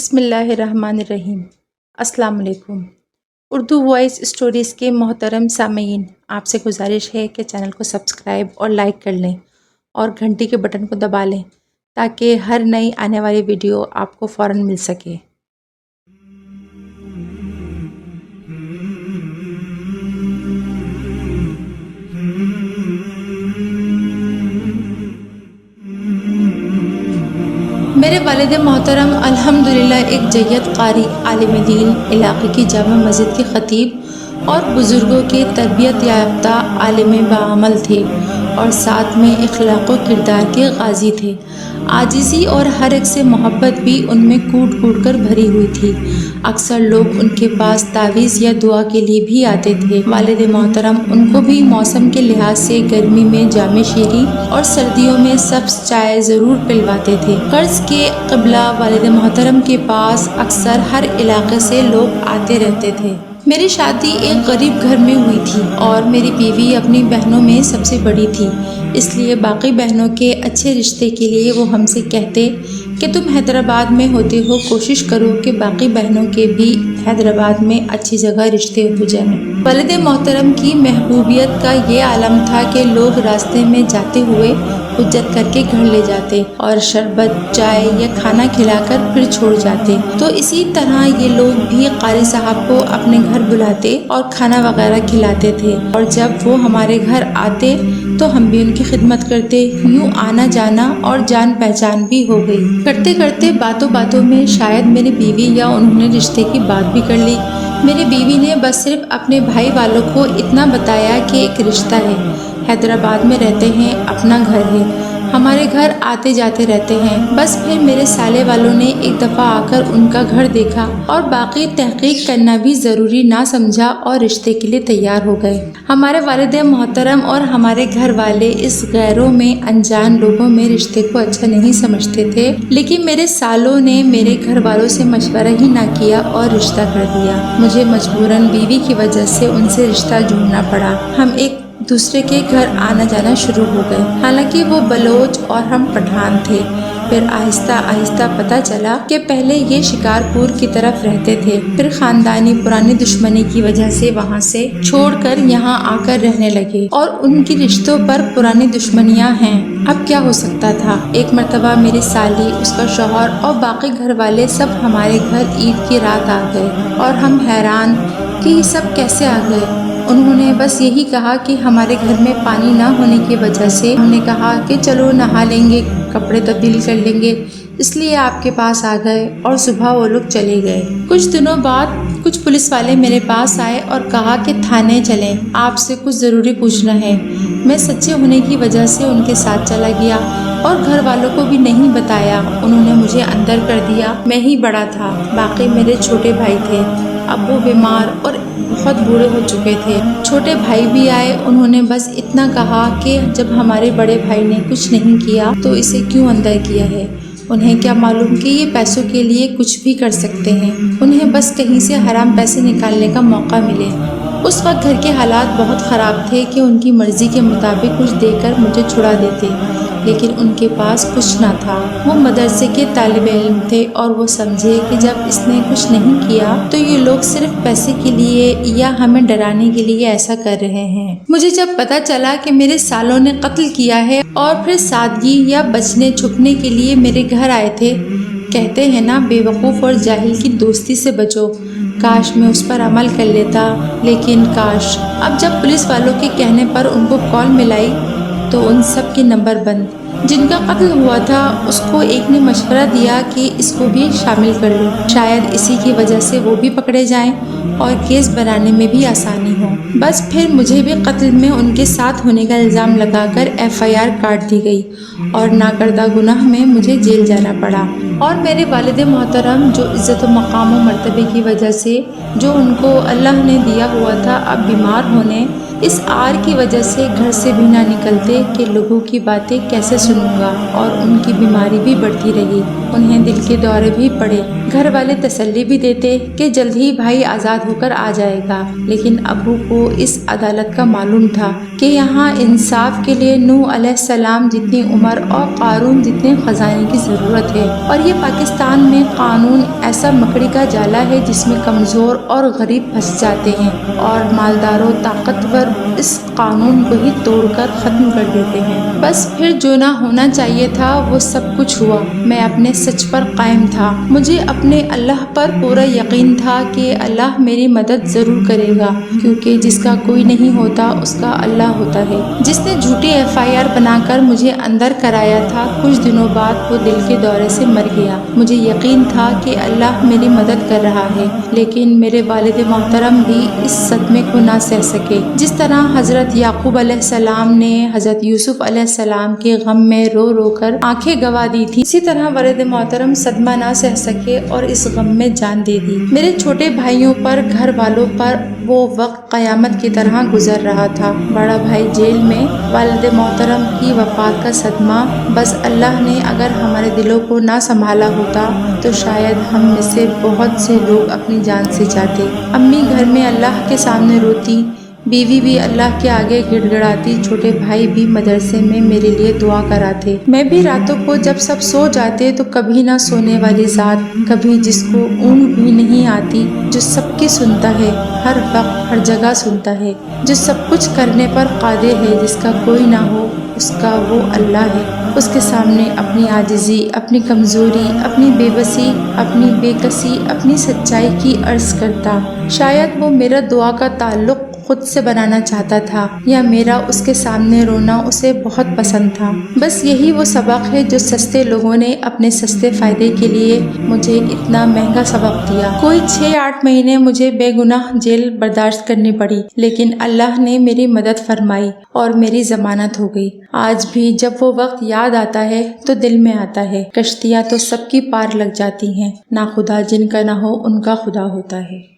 بسم اللہ الرحمن الرحیم۔ السلام علیکم۔ اردو وائس اسٹوریز کے محترم سامعین، آپ سے گزارش ہے کہ چینل کو سبسکرائب اور لائک کر لیں اور گھنٹی کے بٹن کو دبا لیں تاکہ ہر نئی آنے والی ویڈیو آپ کو فوراً مل سکے۔ میرے والد محترم الحمدللہ ایک جید قاری، عالم دین، علاقے کی جامع مسجد کے خطیب اور بزرگوں کے تربیت یافتہ عالم باعمل تھے اور ساتھ میں اخلاق و کردار کے غازی تھے۔ عاجزی اور ہر ایک سے محبت بھی ان میں کوٹ کوٹ کر بھری ہوئی تھی۔ اکثر لوگ ان کے پاس تعویذ یا دعا کے لیے بھی آتے تھے۔ والد محترم ان کو بھی موسم کے لحاظ سے گرمی میں جام شیریں اور سردیوں میں سبز چائے ضرور پلواتے تھے۔ قرض کے قبلہ والد محترم کے پاس اکثر ہر علاقے سے لوگ آتے رہتے تھے۔ میری شادی ایک غریب گھر میں ہوئی تھی اور میری بیوی اپنی بہنوں میں سب سے بڑی تھی، اس لیے باقی بہنوں کے اچھے رشتے کے لیے وہ ہم سے کہتے کہ تم حیدرآباد میں ہوتے ہو، کوشش کرو کہ باقی بہنوں کے بھی حیدرآباد میں اچھی جگہ رشتے ہو جائیں۔ والد محترم کی محبوبیت کا یہ عالم تھا کہ لوگ راستے میں جاتے ہوئے حجت کر کے گھر لے جاتے اور شربت، چائے یا کھانا کھلا کر پھر چھوڑ جاتے۔ تو اسی طرح یہ لوگ بھی قاری صاحب کو اپنے گھر بلاتے اور کھانا وغیرہ کھلاتے تھے، اور جب وہ ہمارے گھر آتے تو ہم بھی ان کی خدمت کرتے۔ یوں آنا جانا اور جان پہچان بھی ہو گئی۔ کرتے کرتے باتوں باتوں میں شاید میری بیوی یا انہوں نے رشتے کی بات بھی کر لی۔ میری بیوی نے بس صرف اپنے بھائی والوں کو اتنا بتایا کہ ایک رشتہ ہے، حیدرآباد میں رہتے ہیں، اپنا گھر ہے، ہمارے گھر آتے جاتے رہتے ہیں۔ بس پھر میرے سالے والوں نے ایک دفعہ آ کر ان کا گھر دیکھا اور باقی تحقیق کرنا بھی ضروری نہ سمجھا اور رشتے کے لیے تیار ہو گئے۔ ہمارے والد محترم اور ہمارے گھر والے اس غیروں میں انجان لوگوں میں رشتے کو اچھا نہیں سمجھتے تھے، لیکن میرے سالوں نے میرے گھر والوں سے مشورہ ہی نہ کیا اور رشتہ کر دیا۔ مجھے مجبوراً بیوی کی وجہ سے ان سے رشتہ جوڑنا پڑا۔ ہم ایک دوسرے کے گھر آنا جانا شروع ہو گئے، حالانکہ وہ بلوچ اور ہم پٹھان تھے۔ پھر آہستہ آہستہ پتہ چلا کہ پہلے یہ شکارپور کی طرف رہتے تھے، پھر خاندانی پرانی دشمنی کی وجہ سے وہاں سے چھوڑ کر یہاں آ کر رہنے لگے، اور ان کی رشتوں پر پرانی دشمنیاں ہیں۔ اب کیا ہو سکتا تھا؟ ایک مرتبہ میری سالی، اس کا شوہر اور باقی گھر والے سب ہمارے گھر عید کی رات آ گئے، اور ہم حیران کہ یہ سب کیسے آ گئے۔ انہوں نے بس یہی کہا کہ ہمارے گھر میں پانی نہ ہونے کی وجہ سے ہم نے کہا کہ چلو نہا لیں گے، کپڑے تبدیل کر لیں گے، اس لیے آپ کے پاس آ گئے، اور صبح وہ لوگ چلے گئے۔ کچھ دنوں بعد کچھ پولیس والے میرے پاس آئے اور کہا کہ تھانے چلیں، آپ سے کچھ ضروری پوچھنا ہے۔ میں سچے ہونے کی وجہ سے ان کے ساتھ چلا گیا اور گھر والوں کو بھی نہیں بتایا۔ انہوں نے مجھے اندر کر دیا۔ میں ہی بڑا تھا، باقی میرے چھوٹے بھائی تھے۔ ابو بیمار اور بہت بوڑھے ہو چکے تھے۔ چھوٹے بھائی بھی آئے، انہوں نے بس اتنا کہا کہ جب ہمارے بڑے بھائی نے کچھ نہیں کیا تو اسے کیوں اندر کیا ہے؟ انہیں کیا معلوم کہ یہ پیسوں کے لیے کچھ بھی کر سکتے ہیں، انہیں بس کہیں سے حرام پیسے نکالنے کا موقع ملے۔ اس وقت گھر کے حالات بہت خراب تھے کہ ان کی مرضی کے مطابق کچھ دے کر مجھے چھڑا دیتے، لیکن ان کے پاس کچھ نہ تھا۔ وہ مدرسے کے طالب علم تھے اور وہ سمجھے کہ جب اس نے کچھ نہیں کیا تو یہ لوگ صرف پیسے کے لیے یا ہمیں ڈرانے کے لیے ایسا کر رہے ہیں۔ مجھے جب پتہ چلا کہ میرے سالوں نے قتل کیا ہے اور پھر سادگی یا بچنے چھپنے کے لیے میرے گھر آئے تھے، کہتے ہیں نا، بے وقوف اور جاہل کی دوستی سے بچو۔ کاش میں اس پر عمل کر لیتا، لیکن کاش۔ اب جب پولیس والوں کے کہنے پر ان کو کال ملائی تو ان سب کے نمبر بند۔ جن کا قتل ہوا تھا اس کو ایک نے مشورہ دیا کہ اس کو بھی شامل کر لو، شاید اسی کی وجہ سے وہ بھی پکڑے جائیں اور کیس بنانے میں بھی آسانی ہو۔ بس پھر مجھے بھی قتل میں ان کے ساتھ ہونے کا الزام لگا کر FIR کاٹ دی گئی اور ناکردہ گناہ میں مجھے جیل جانا پڑا۔ اور میرے والد محترم جو عزت و مقام و مرتبے کی وجہ سے جو ان کو اللہ نے دیا ہوا تھا، اب بیمار ہونے، اس آر کی وجہ سے گھر سے بھی نہ نکلتے کہ لوگوں کی باتیں کیسے سنوں گا، اور ان کی بیماری بھی بڑھتی رہی، انہیں دل کے دورے بھی پڑے۔ گھر والے تسلی بھی دیتے کہ جلد ہی بھائی آزاد ہو کر آ جائے گا، لیکن ابو کو اس عدالت کا معلوم تھا کہ یہاں انصاف کے لیے نوح علیہ السلام جتنی عمر اور قارون جتنے خزانے کی ضرورت ہے، اور یہ پاکستان میں قانون ایسا مکڑی کا جالا ہے جس میں کمزور اور غریب پھنس جاتے ہیں، اور مالدار و طاقتور اس قانون کو ہی توڑ کر ختم کر دیتے ہیں۔ بس پھر جو نہ ہونا چاہیے تھا وہ سب کچھ ہوا۔ میں اپنے سچ پر قائم تھا، مجھے اپنے اللہ پر پورا یقین تھا کہ اللہ میری مدد ضرور کرے گا، کیونکہ جس کا کوئی نہیں ہوتا اس کا اللہ ہوتا ہے۔ جس نے جھوٹی FIR بنا کر مجھے اندر کرایا تھا، کچھ دنوں بعد وہ دل کے دورے سے مر گیا۔ مجھے یقین تھا کہ اللہ میری مدد کر رہا ہے، لیکن میرے والد محترم بھی اس صدمے کو نہ سہ سکے۔ جس طرح حضرت یعقوب علیہ السلام نے حضرت یوسف علیہ السلام کے غم میں رو رو کر آنکھیں گوا دی تھی، اسی طرح والد محترم صدمہ نہ سہ سکے اور اس غم میں جان دے دی۔ میرے چھوٹے بھائیوں پر، گھر والوں پر وہ وقت قیامت کی طرح گزر رہا تھا۔ بڑا بھائی جیل میں، والد محترم کی وفات کا صدمہ۔ بس اللہ نے اگر ہمارے دلوں کو نہ سنبھالا ہوتا تو شاید ہم میں سے بہت سے لوگ اپنی جان سے جاتے۔ امی گھر میں اللہ کے سامنے روتی، بیوی بھی اللہ کے آگے گڑ گڑاتی، چھوٹے بھائی بھی مدرسے میں میرے لیے دعا کراتے۔ میں بھی راتوں کو جب سب سو جاتے تو کبھی نہ سونے والی ذات، کبھی جس کو اونگ بھی نہیں آتی، جو سب کی سنتا ہے، ہر وقت ہر جگہ سنتا ہے، جو سب کچھ کرنے پر قادر ہے، جس کا کوئی نہ ہو اس کا وہ اللہ ہے، اس کے سامنے اپنی عاجزی، اپنی کمزوری، اپنی بے بسی، اپنی بے کسی، اپنی سچائی کی عرض کرتا۔ شاید وہ میرا دعا کا تعلق خود سے بنانا چاہتا تھا، یا میرا اس کے سامنے رونا اسے بہت پسند تھا۔ بس یہی وہ سبق ہے جو سستے لوگوں نے اپنے سستے فائدے کے لیے مجھے اتنا مہنگا سبق دیا۔ کوئی 6-8 مہینے مجھے بے گناہ جیل برداشت کرنی پڑی، لیکن اللہ نے میری مدد فرمائی اور میری ضمانت ہو گئی۔ آج بھی جب وہ وقت یاد آتا ہے تو دل میں آتا ہے، کشتیاں تو سب کی پار لگ جاتی ہیں، ناخدا جن کا نہ ہو ان کا خدا ہوتا ہے۔